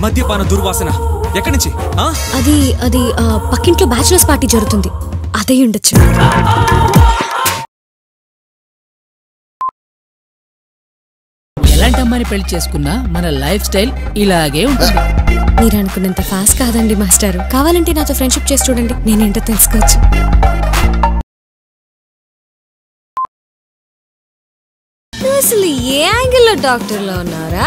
మద్యపాన దుర్వాసన ఎక్కడి నుంచి? అది అది పక్కింట్లో బ్యాచిలర్స్ పార్టీ జరుగుతుంది, అదే ఉండొచ్చు. ఎలాంటి అమ్మాయిని పెళ్లి చేసుకున్నా మన లైఫ్ స్టైల్ ఇలాగే ఉంటుంది. మీరు అనుకున్నంత ఫాస్ట్ కాదండి మాస్టారు. కావాలంటే నాతో ఫ్రెండ్షిప్ చేసి చూడండి, నేనేంటో తెలుసుకోవచ్చు. అసలు ఏ యాంగిల్లో డాక్టర్లో ఉన్నారా?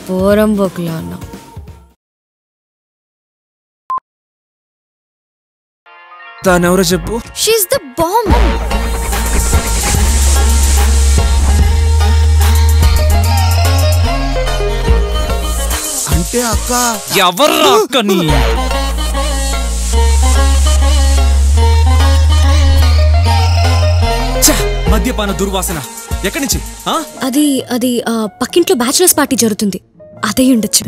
పోరంబోకులో ఉన్నాం. తానెవరో చెప్పు. She's the bomb. అంటే అక్క ఎవర్రా అక్కని? మద్యపాన దుర్వాసన ఎక్కడి నుంచి? అది అది పక్కింట్లో బ్యాచిలర్స్ పార్టీ జరుగుతుంది, అదే ఉండొచ్చు.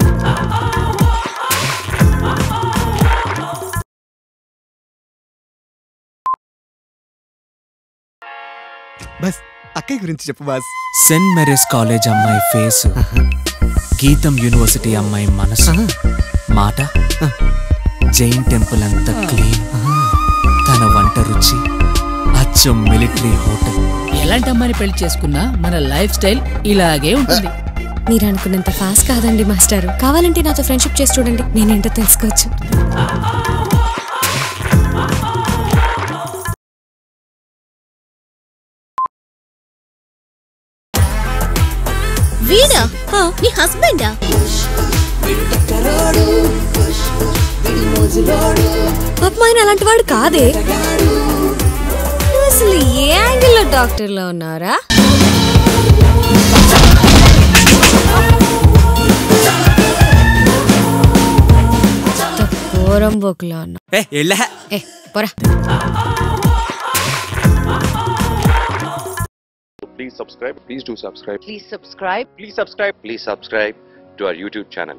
బస్ అక్కయ్య గురించి చెప్పు బాస్. సెయింట్ మేరీస్ కాలేజ్ అమ్మాయి ఫేస్, గీతం యూనివర్సిటీ అమ్మాయి మనసు, మాట జైన్ టెంపుల్ అంత క్లీన్, తన వంట రుచి అచ్చం మిలిటరీ హోటల్. ఎలాంటి అమ్మాయిని పెళ్లి చేసుకున్నా మన లైఫ్ స్టైల్ ఇలాగే ఉంటుంది. మీరు అనుకున్నంత ఫాస్ట్ కాదండి మాస్టారు. కావాలంటే నాతో ఫ్రెండ్షిప్ చేసి చూడండి, నేనేంటో తెలుసుకోవచ్చు. వీడా నీ హస్బెండా? పాపమైన అలాంటి వాడు కాదే. అసలు ఏ యాంగిల్లో డాక్టర్లో ఉన్నారా? పోరంబోకులో ఉన్నా. పోరా. Please subscribe. Please do subscribe. Please subscribe. Please subscribe. Please subscribe to our YouTube channel.